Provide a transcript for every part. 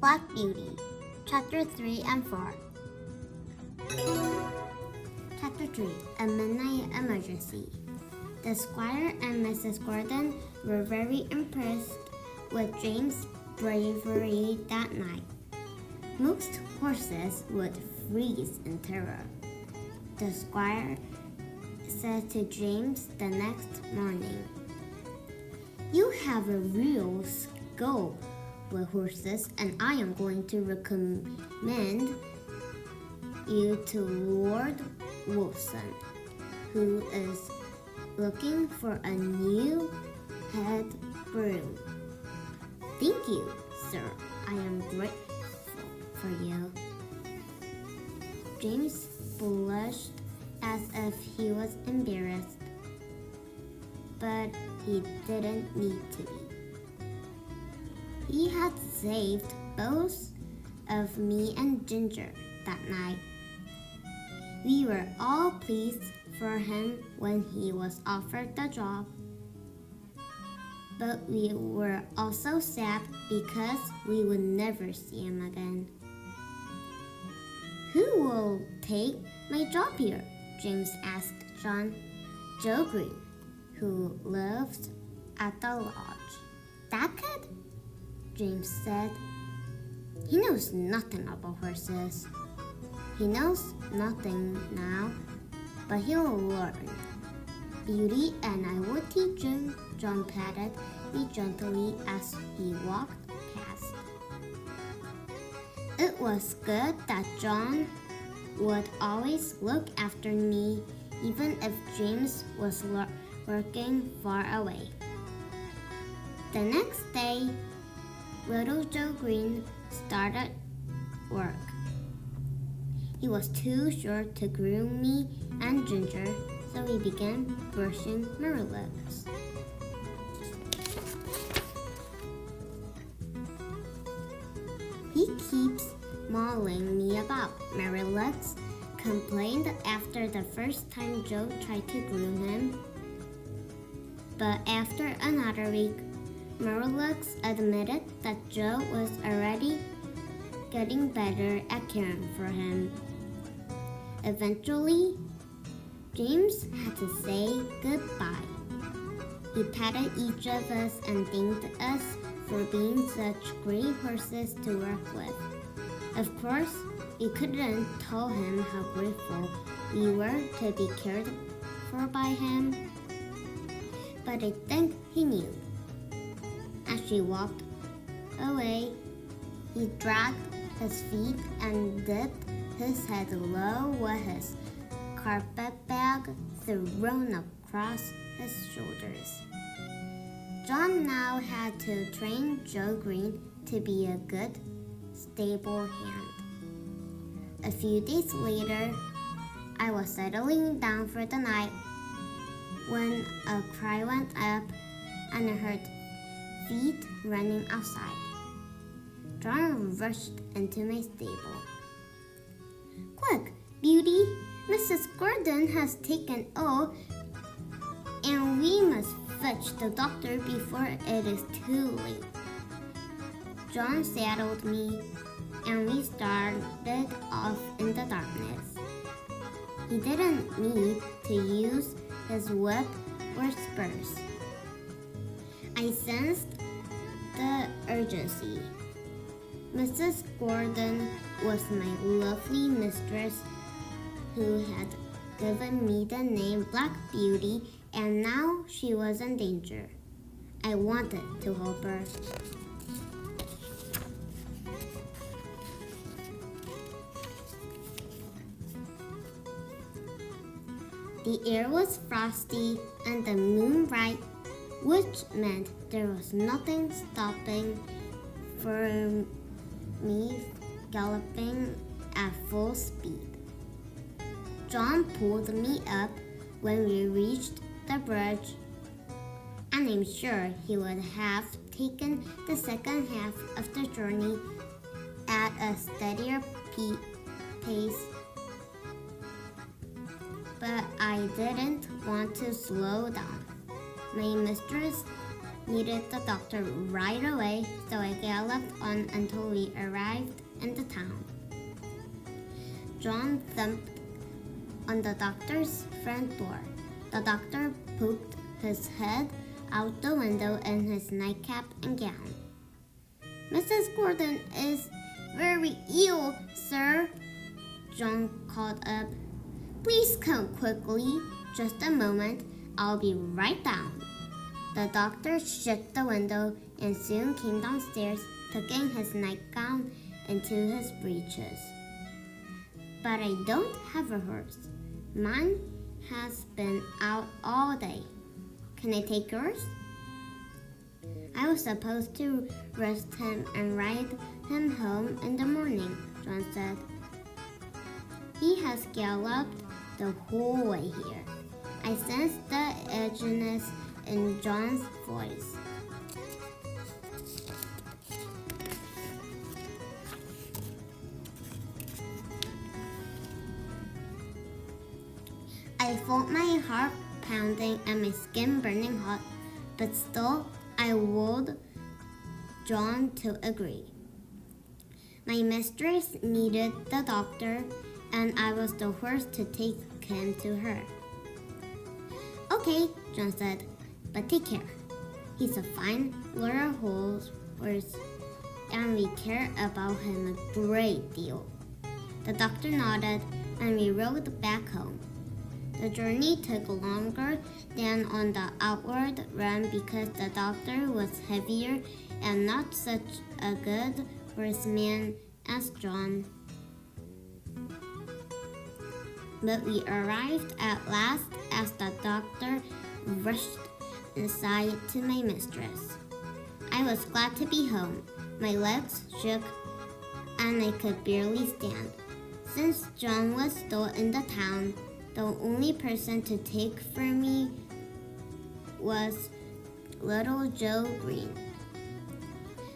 Black Beauty, Chapter 3 and 4. Chapter 3, A Midnight Emergency. The Squire and Mrs. Gordon were very impressed with James' bravery that night. Most horses would freeze in terror. The Squire said to James the next morning, "You have a real skill with horses, and I am going to recommend you to Lord Wilson, who is looking for a new head groom." "Thank you, sir. I am grateful for you." James blushed as if he was embarrassed, but he didn't need to be. He had saved both of me and Ginger that night. We were all pleased for him when he was offered the job, but we were also sad because we would never see him again. "Who will take my job here?" James asked John. "Joe Green, who lived at the lodge." "That kid?" James said. "He knows nothing about horses." "He knows nothing now, but he'll learn. Beauty and I will teach him." John patted me gently as he walked past. It was good that John would always look after me, even if James was working far away. The next day, little Joe Green started work. He was too short to groom me and Ginger, so we began brushing Marilla's. "He keeps mauling me about," Marilla's complained after the first time Joe tried to groom him. But after another week, Marilla's admitted that Joe was already getting better at caring for him. Eventually, James had to say goodbye. He patted each of us and thanked us for being such great horses to work with. Of course, we couldn't tell him how grateful we were to be cared for by him, but I think he knew. As she walked away, he dragged his feet and dipped his head low with his carpet bag thrown across his shoulders. John now had to train Joe Green to be a good, stable hand. A few days later, I was settling down for the night when a cry went up and I heard feet running outside. John rushed into my stable. "Quick, Beauty! Mrs. Gordon has taken ill, and we must fetch the doctor before it is too late." John saddled me, and we started off in the darkness. He didn't need to use his whip or spurs. I sensed the urgency. Mrs. Gordon was my lovely mistress who had given me the name Black Beauty, and now she was in danger. I wanted to help her. The air was frosty and the moon bright, which meant there was nothing stopping for me galloping at full speed. John pulled me up when we reached the bridge, and I'm sure he would have taken the second half of the journey at a steadier pace, but I didn't want to slow down. My mistress needed the doctor right away, so I galloped on until we arrived in the town. John thumped on the doctor's front door. The doctor poked his head out the window in his nightcap and gown. "Mrs. Gordon is very ill, sir," John called up. "Please come quickly. Just a moment. I'll be right down." The doctor shut the window and soon came downstairs, tucking his nightgown into his breeches. "But I don't have a horse. Mine has been out all day. Can I take yours?" "I was supposed to rest him and ride him home in the morning," John said. "He has galloped the whole way here." I sensed the edginess in John's voice. I felt my heart pounding and my skin burning hot, but still I willed John to agree. My mistress needed the doctor, and I was the horse to take him to her. "Okay," John said, "but take care. He's a fine little horse, and we care about him a great deal." The doctor nodded, and we rode back home. The journey took longer than on the outward run because the doctor was heavier and not such a good horseman as John. But we arrived at last as the doctor rushed inside to my mistress. I was glad to be home. My legs shook and I could barely stand. Since John was still in the town, the only person to take for me was little Joe Green.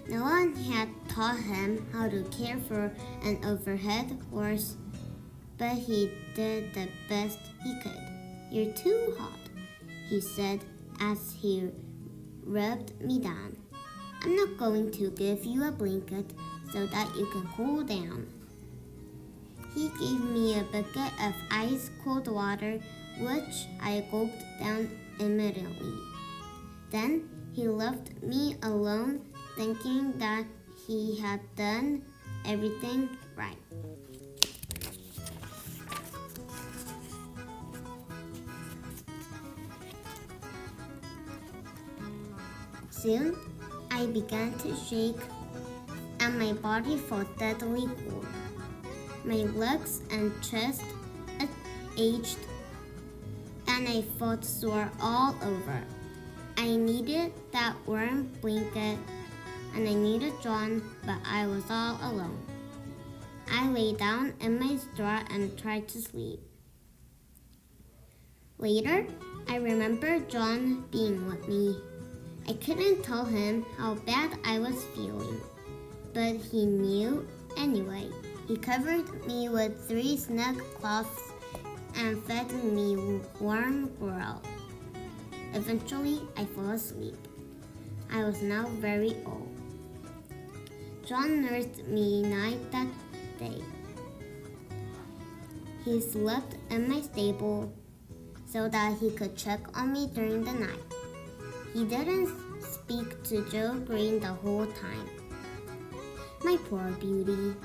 No one had taught him how to care for an overhead horse, but he did the best he could. "You're too hot," he said as he rubbed me down. "I'm not going to give you a blanket so that you can cool down." He gave me a bucket of ice-cold water, which I gulped down immediately. Then he left me alone, thinking that he had done everything right. Soon, I began to shake, and my body felt deadly cold. My legs and chest ached, and I felt sore all over. I needed that warm blanket, and I needed John, but I was all alone. I lay down in my straw and tried to sleep. Later, I remembered John being with me. I couldn't tell him how bad I was feeling, but he knew anyway. He covered me with 3 snug cloths and fed me warm gruel. Eventually, I fell asleep. I was now very old. John nursed me night that day. He slept in my stable so that he could check on me during the night. He didn't speak to Joe Green the whole time. "My poor beauty,"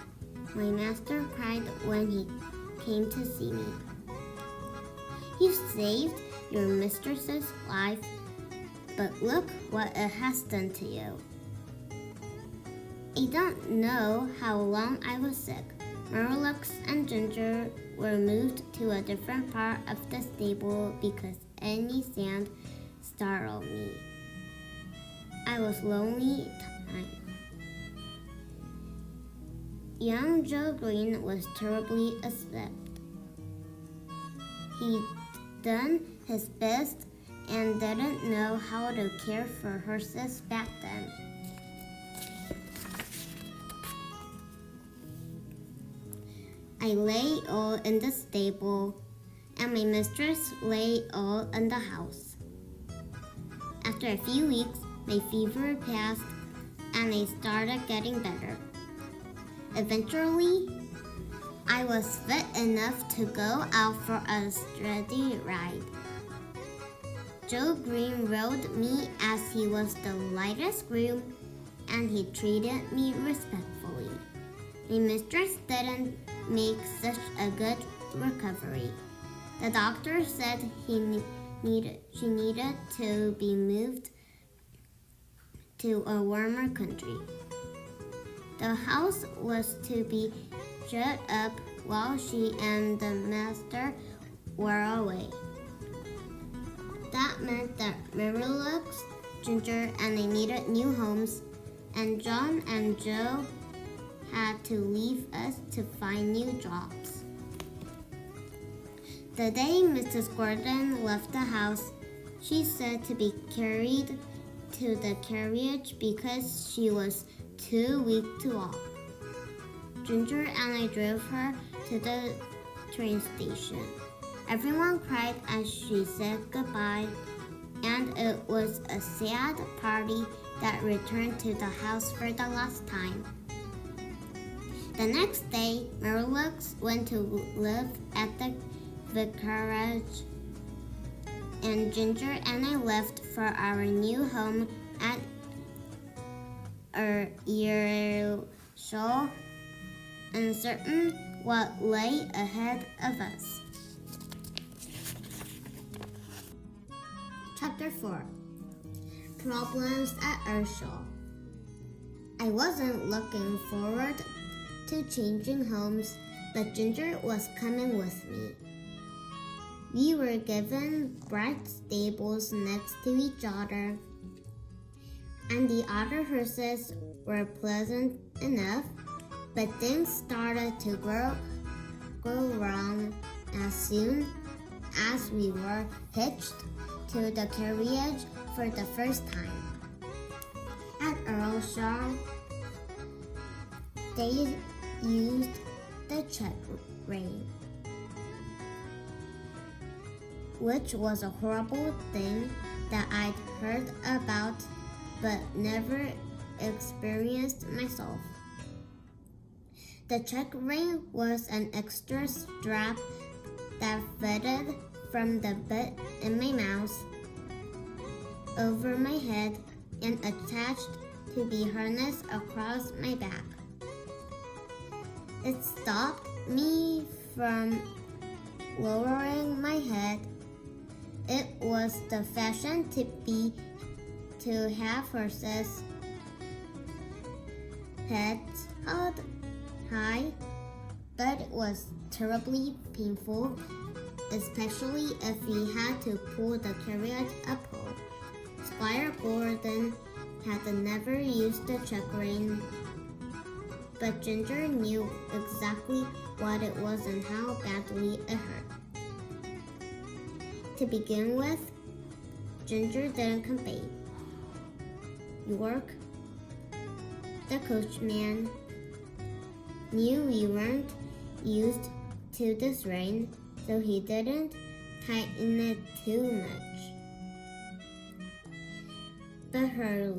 my master cried when he came to see me. "You saved your mistress's life, but look what it has done to you." I don't know how long I was sick. Marlux and Ginger were moved to a different part of the stable because any sound startled me. I was lonely time. Young Joe Green was terribly upset. He'd done his best and didn't know how to care for horses back then. I lay ill in the stable, and my mistress lay ill in the house. After a few weeks, my fever passed and I started getting better. Eventually, I was fit enough to go out for a steady ride. Joe Green rode me as he was the lightest groom, and he treated me respectfully. My mistress didn't make such a good recovery. The doctor said she needed to be moved to a warmer country. The house was to be shut up while she and the master were away. That meant that Marilux, Ginger, and I needed new homes, and John and Joe had to leave us to find new jobs. The day Mrs. Gordon left the house, she said to be carried to the carriage because she was too weak to walk. Ginger and I drove her to the train station. Everyone cried as she said goodbye, and it was a sad party that returned to the house for the last time. The next day, Marilux went to live at the vicarage, and Ginger and I left for our new home at Earlshall, uncertain what lay ahead of us. Chapter 4. Problems at Earlshall. I wasn't looking forward to changing homes, but Ginger was coming with me. We were given bright stables next to each other, and the other horses were pleasant enough, but things started to go wrong as soon as we were hitched to the carriage for the first time. At Earlshall, they used the check rein, which was a horrible thing that I'd heard about but never experienced myself. The check rein was an extra strap that fitted from the bit in my mouth over my head and attached to be harnessed across my back. It stopped me from lowering my head. It was the fashion to have horses' heads held high, but it was terribly painful, especially if we had to pull the carriage uphill. Squire Gordon had never used the check rein, but Ginger knew exactly what it was and how badly it hurt. To begin with, Ginger didn't complain. York, the coachman, knew we weren't used to this rein, so he didn't tighten it too much. But her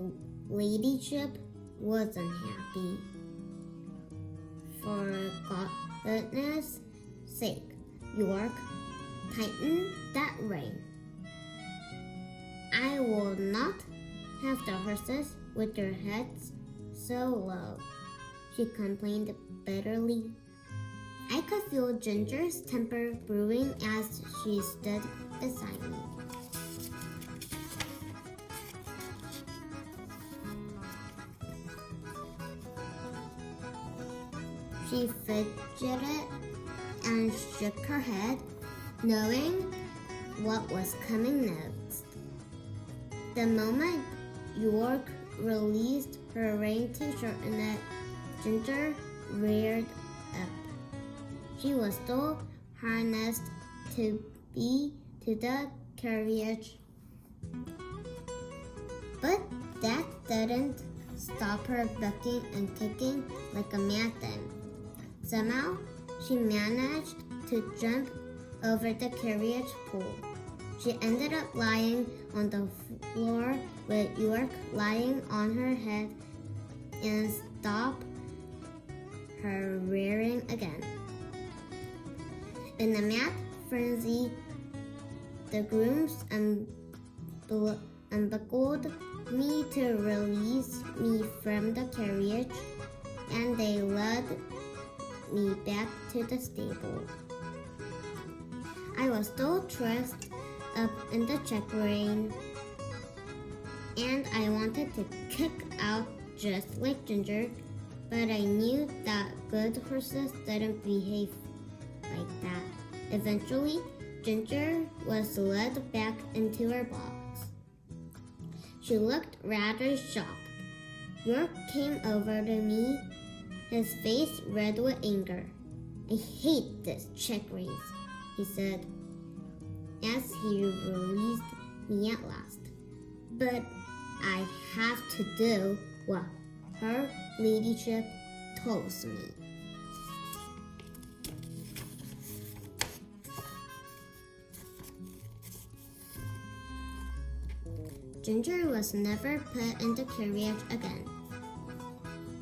ladyship wasn't happy. For goodness sake, York, tighten that rein. I will not have the horses with their heads so low, she complained bitterly. I could feel Ginger's temper brewing as she stood beside me. She fidgeted and shook her head, knowing what was coming next. The moment York released her rein to shorten it, Ginger reared up. She was still harnessed to the carriage, but that didn't stop her bucking and kicking like a mad thing. Somehow, she managed to jump over the carriage pole. She ended up lying on the floor with York lying on her head and stopped her rearing again. In a mad frenzy, the grooms unbuckled me to release me from the carriage, and they led me back to the stable. I was still dressed up in the checkering, and I wanted to kick out just like Ginger, but I knew that good horses didn't behave like that. Eventually, Ginger was led back into her box. She looked rather shocked. York came over to me, his face red with anger. "I hate this check race," he said, as he released me at last. "But I have to do what her ladyship tells me." Ginger was never put in the carriage again.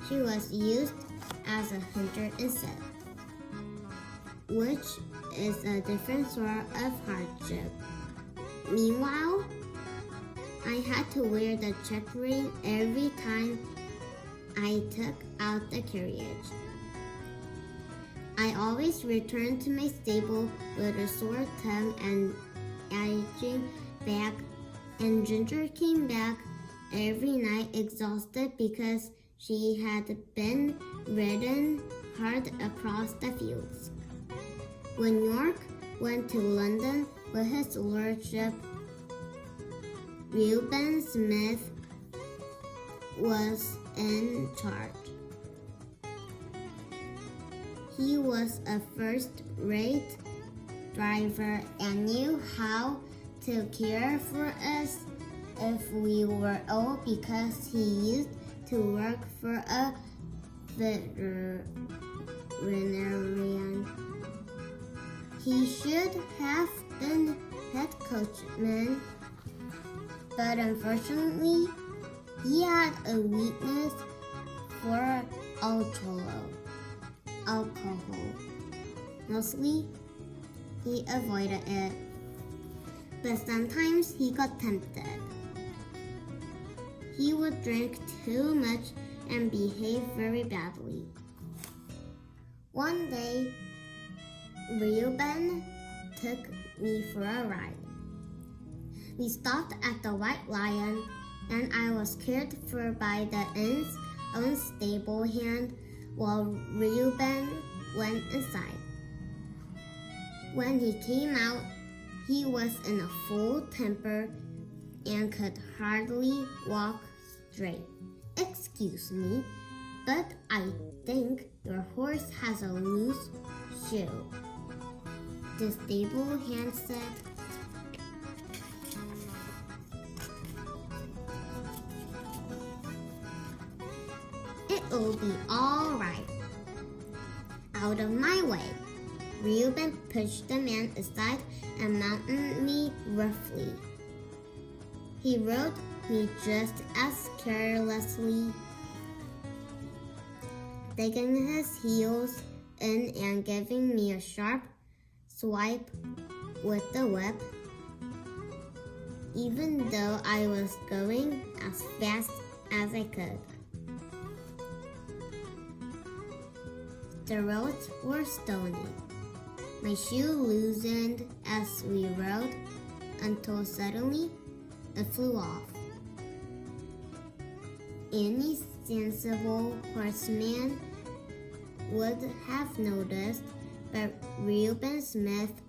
She was used as a hunter instead, which is a different sort of hardship. Meanwhile, I had to wear the check ring every time I took out the carriage. I always returned to my stable with a sore tongue and itching back, and Ginger came back every night exhausted because she had been ridden hard across the fields. When York went to London with his lordship, Reuben Smith was in charge. He was a first-rate driver and knew how to care for us if we were ill because he used to work for a veterinarian. He should have been head coachman, but unfortunately, he had a weakness for alcohol. Mostly, he avoided it, but sometimes he got tempted. He would drink too much and behave very badly. One day, Reuben took me for a ride. We stopped at the White Lion, and I was cared for by the inn's own stable hand while Reuben went inside. When he came out, he was in a full temper and could hardly walk straight. "Excuse me, but I think your horse has a loose shoe," the stable hand said. "It'll be all right. Out of my way." Reuben pushed the man aside and mounted me roughly. He rode me just as carelessly, digging his heels in and giving me a sharp swipe with the whip, even though I was going as fast as I could. The roads were stony. My shoe loosened as we rode until suddenly it flew off. Any sensible horseman would have noticed, but Reuben Smith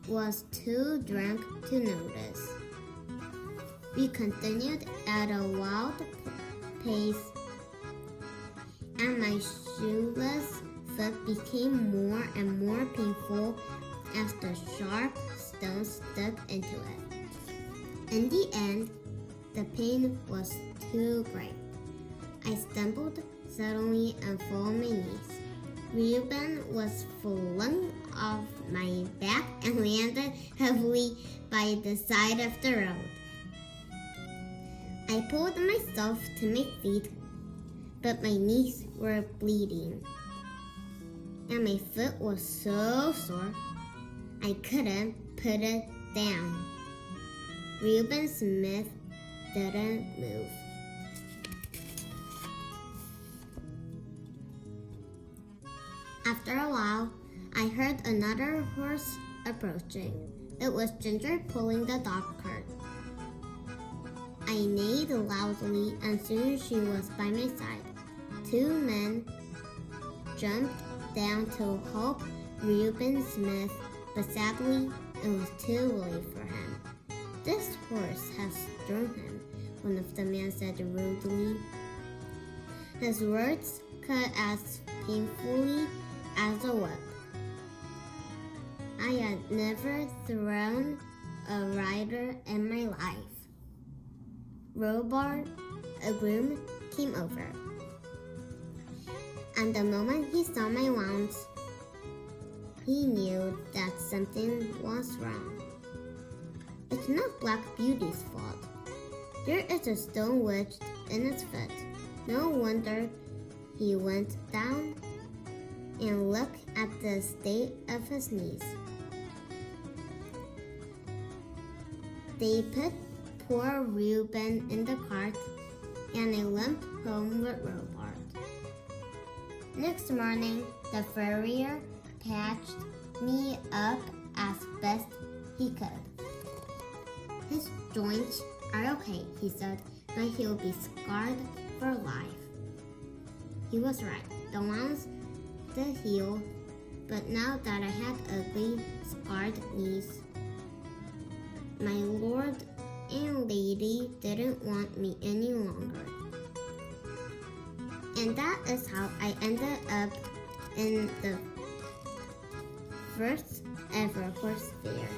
was too drunk to notice. We continued at a wild pace, and my shoeless foot became more and more painful as the sharp stones stuck into it. In the end, the pain was too great. I stumbled suddenly and fell on my knees. Reuben was flung off my back and landed heavily by the side of the road. I pulled myself to my feet, but my knees were bleeding, and my foot was so sore I couldn't put it down. Reuben Smith didn't move. After a while, I heard another horse approaching. It was Ginger pulling the dog cart. I neighed loudly, and soon she was by my side. Two men jumped down to help Reuben Smith, but sadly, it was too late for him. "This horse has thrown him," one of the men said rudely. His words cut as painfully as a whip. I had never thrown a rider in my life. Robert, a groom, came over, and the moment he saw my wounds, he knew that something was wrong. "It's not Black Beauty's fault. There is a stone wedged in its foot. No wonder." He went down and looked at the state of his knees. They put poor Reuben in the cart, and I limped home with Robert. Next morning, the farrier patched me up as best he could. "His joints are okay," he said, "but he'll be scarred for life." He was right. The wounds did heal, but now that I had ugly, scarred knees, my lord and lady didn't want me any longer. And that is how I ended up in the first ever horse fair.